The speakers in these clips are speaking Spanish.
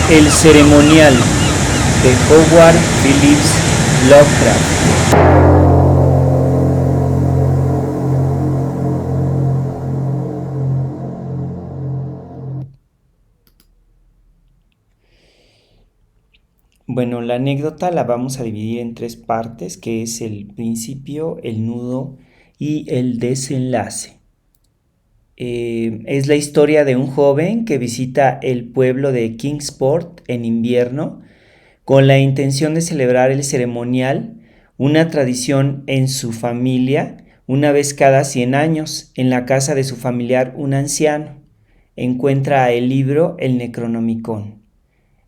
El ceremonial de Howard Phillips Lovecraft. Bueno, la anécdota la vamos a dividir en tres partes, que es el principio, el nudo y el desenlace. Es la historia de un joven que visita el pueblo de Kingsport en invierno con la intención de celebrar el ceremonial, una tradición en su familia, una vez cada 100 años, en la casa de su familiar, un anciano. Encuentra el libro El Necronomicon.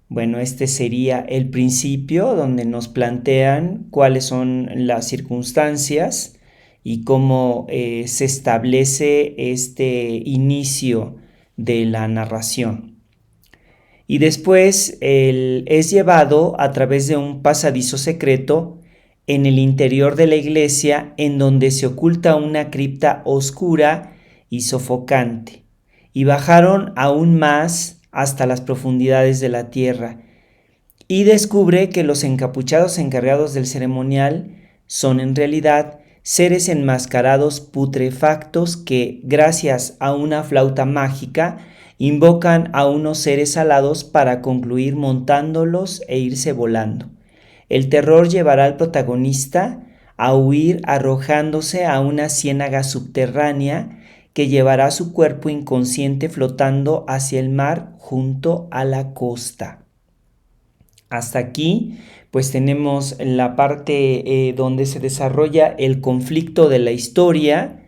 Bueno, este sería el principio donde nos plantean cuáles son las circunstancias y cómo se establece este inicio de la narración. Y después es llevado a través de un pasadizo secreto en el interior de la iglesia, en donde se oculta una cripta oscura y sofocante. Y bajaron aún más hasta las profundidades de la tierra, y descubre que los encapuchados encargados del ceremonial son en realidad seres enmascarados putrefactos que, gracias a una flauta mágica, invocan a unos seres alados para concluir montándolos e irse volando. El terror llevará al protagonista a huir arrojándose a una ciénaga subterránea que llevará su cuerpo inconsciente flotando hacia el mar junto a la costa. Hasta aquí pues tenemos la parte donde se desarrolla el conflicto de la historia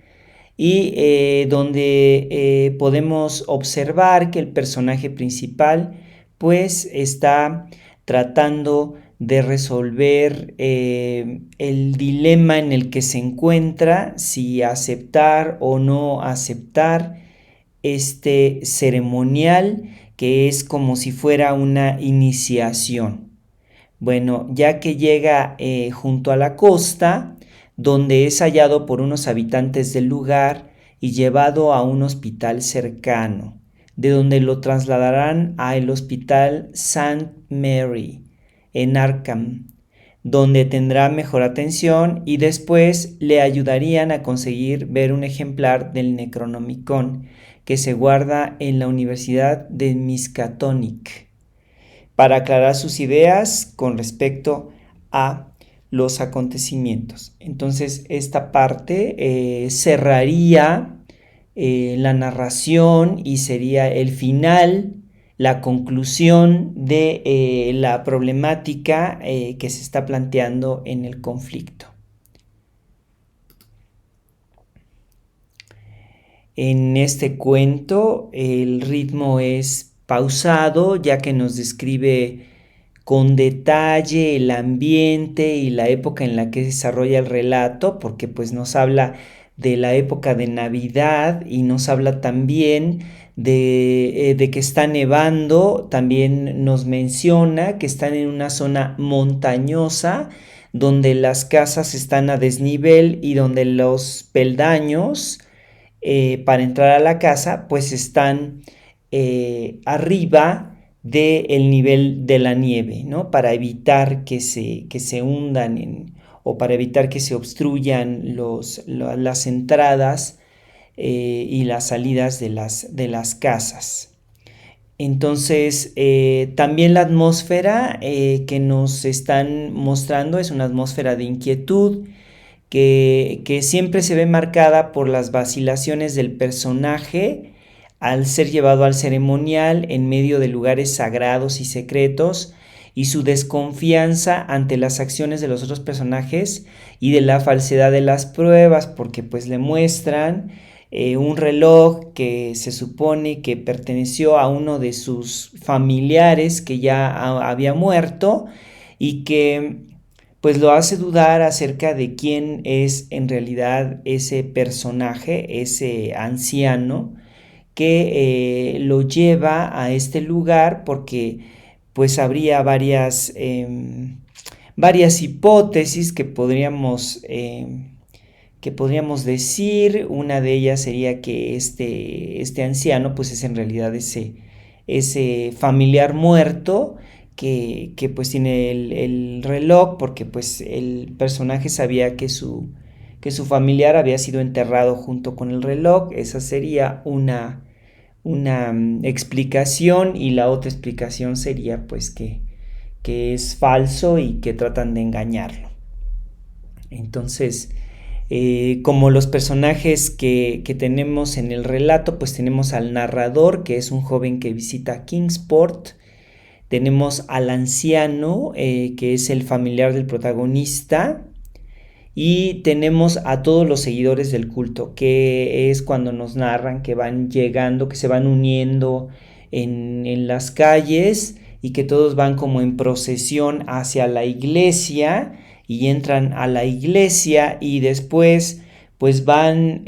y donde podemos observar que el personaje principal pues está tratando de resolver el dilema en el que se encuentra, si aceptar o no aceptar este ceremonial que es como si fuera una iniciación. Bueno, ya que llega junto a la costa, donde es hallado por unos habitantes del lugar y llevado a un hospital cercano, de donde lo trasladarán al hospital St. Mary en Arkham, donde tendrá mejor atención y después le ayudarían a conseguir ver un ejemplar del Necronomicon que se guarda en la Universidad de Miskatonic para aclarar sus ideas con respecto a los acontecimientos. Entonces esta parte cerraría la narración y sería el final, la conclusión de la problemática que se está planteando en el conflicto. En este cuento el ritmo es pausado, ya que nos describe con detalle el ambiente y la época en la que se desarrolla el relato, porque pues nos habla de la época de Navidad y nos habla también de que está nevando. También nos menciona que están en una zona montañosa donde las casas están a desnivel y donde los peldaños para entrar a la casa pues están arriba del nivel de la nieve, ¿no? Para evitar que se hundan o para evitar que se obstruyan las entradas y las salidas de las casas. Entonces, también la atmósfera que nos están mostrando es una atmósfera de inquietud que siempre se ve marcada por las vacilaciones del personaje al ser llevado al ceremonial en medio de lugares sagrados y secretos, y su desconfianza ante las acciones de los otros personajes y de la falsedad de las pruebas, porque pues le muestran un reloj que se supone que perteneció a uno de sus familiares que ya había muerto y que pues lo hace dudar acerca de quién es en realidad ese personaje, ese anciano que lo lleva a este lugar, porque pues habría varias hipótesis que podríamos decir. Una de ellas sería que este anciano pues es en realidad ese familiar muerto que pues tiene el reloj, porque pues el personaje sabía que su familiar había sido enterrado junto con el reloj. Esa sería una explicación, y la otra explicación sería pues que es falso y que tratan de engañarlo. Entonces, como los personajes que tenemos en el relato, pues tenemos al narrador, que es un joven que visita Kingsport. Tenemos al anciano, que es el familiar del protagonista. Y tenemos a todos los seguidores del culto, que es cuando nos narran que van llegando, que se van uniendo en las calles y que todos van como en procesión hacia la iglesia y entran a la iglesia, y después pues van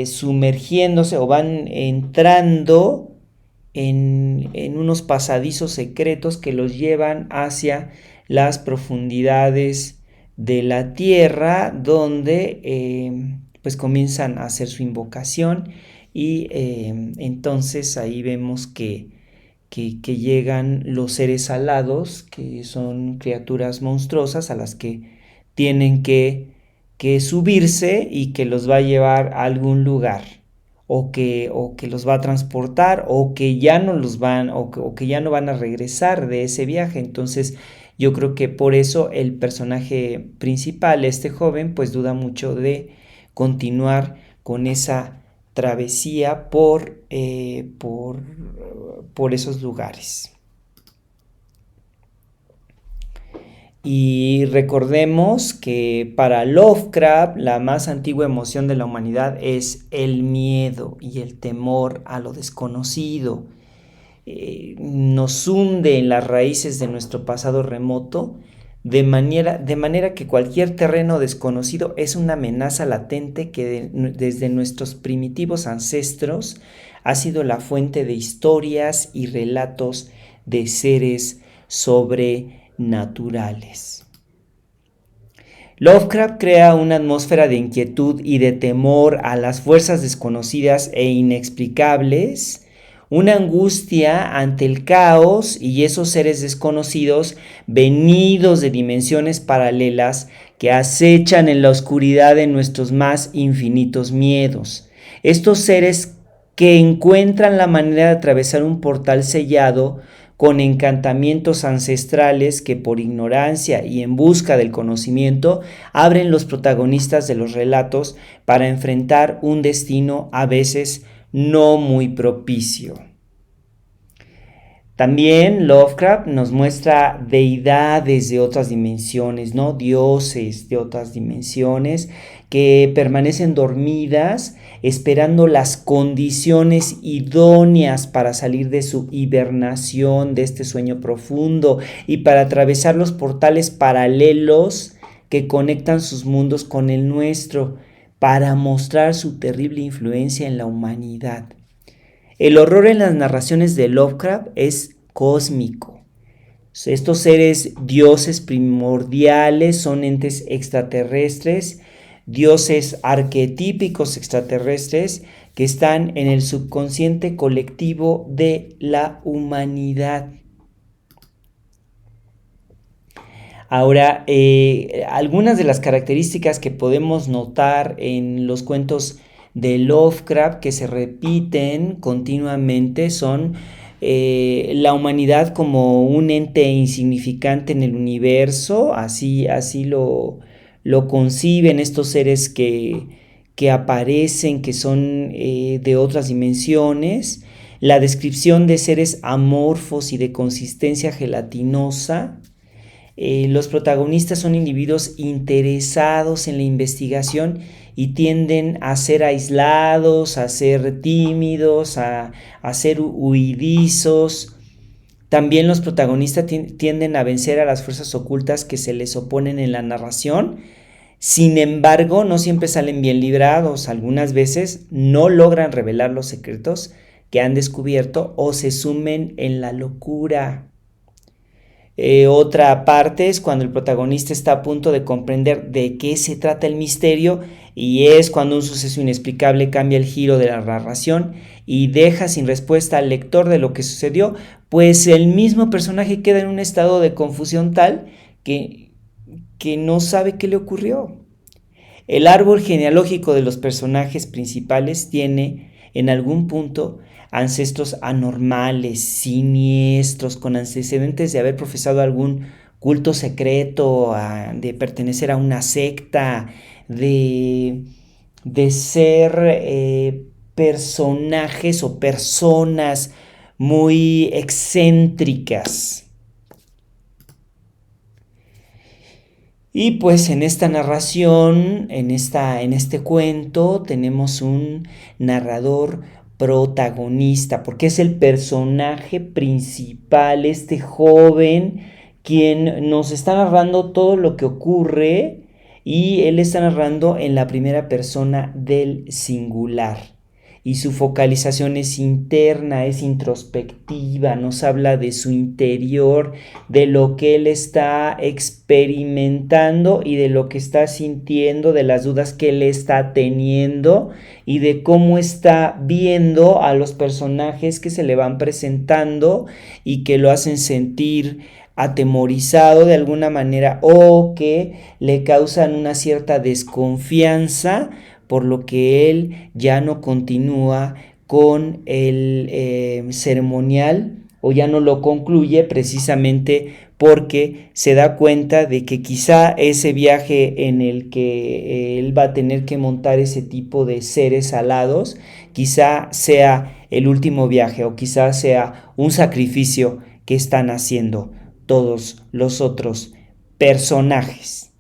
sumergiéndose o van entrando en unos pasadizos secretos que los llevan hacia las profundidades de la tierra, donde pues comienzan a hacer su invocación, y entonces ahí vemos que llegan los seres alados, que son criaturas monstruosas a las que tienen que subirse y que los va a llevar a algún lugar, o que los va a transportar, o que ya no los van, o que ya no van a regresar de ese viaje. Entonces yo creo que por eso el personaje principal, este joven, pues duda mucho de continuar con esa travesía por esos lugares. Y recordemos que para Lovecraft la más antigua emoción de la humanidad es el miedo y el temor a lo desconocido. Nos hunde en las raíces de nuestro pasado remoto, de manera que cualquier terreno desconocido es una amenaza latente que desde nuestros primitivos ancestros ha sido la fuente de historias y relatos de seres sobrenaturales. Lovecraft crea una atmósfera de inquietud y de temor a las fuerzas desconocidas e inexplicables, una angustia ante el caos y esos seres desconocidos venidos de dimensiones paralelas que acechan en la oscuridad de nuestros más infinitos miedos. Estos seres que encuentran la manera de atravesar un portal sellado con encantamientos ancestrales que por ignorancia y en busca del conocimiento abren los protagonistas de los relatos para enfrentar un destino a veces no muy propicio. También Lovecraft nos muestra deidades de otras dimensiones, ¿no? Dioses de otras dimensiones que permanecen dormidas esperando las condiciones idóneas para salir de su hibernación, de este sueño profundo y para atravesar los portales paralelos que conectan sus mundos con el nuestro, para mostrar su terrible influencia en la humanidad. El horror en las narraciones de Lovecraft es cósmico. Estos seres dioses primordiales son entes extraterrestres, dioses arquetípicos extraterrestres que están en el subconsciente colectivo de la humanidad. Ahora, algunas de las características que podemos notar en los cuentos de Lovecraft que se repiten continuamente son la humanidad como un ente insignificante en el universo, así lo conciben estos seres que aparecen, que son de otras dimensiones, la descripción de seres amorfos y de consistencia gelatinosa. Los protagonistas son individuos interesados en la investigación y tienden a ser aislados, a ser tímidos, a ser huidizos. También los protagonistas tienden a vencer a las fuerzas ocultas que se les oponen en la narración. Sin embargo, no siempre salen bien librados. Algunas veces no logran revelar los secretos que han descubierto o se sumen en la locura. Otra parte es cuando el protagonista está a punto de comprender de qué se trata el misterio, y es cuando un suceso inexplicable cambia el giro de la narración y deja sin respuesta al lector de lo que sucedió, pues el mismo personaje queda en un estado de confusión tal que no sabe qué le ocurrió. El árbol genealógico de los personajes principales tiene en algún punto ancestros anormales, siniestros, con antecedentes de haber profesado algún culto secreto, de pertenecer a una secta, de ser personajes o personas muy excéntricas. Y pues en esta narración, en este cuento, tenemos un narrador protagonista, porque es el personaje principal, este joven, quien nos está narrando todo lo que ocurre, y él está narrando en la primera persona del singular. Y su focalización es interna, es introspectiva, nos habla de su interior, de lo que él está experimentando y de lo que está sintiendo, de las dudas que él está teniendo y de cómo está viendo a los personajes que se le van presentando y que lo hacen sentir atemorizado de alguna manera o que le causan una cierta desconfianza, por lo que él ya no continúa con el ceremonial o ya no lo concluye, precisamente porque se da cuenta de que quizá ese viaje en el que él va a tener que montar ese tipo de seres alados, quizá sea el último viaje o quizá sea un sacrificio que están haciendo todos los otros personajes.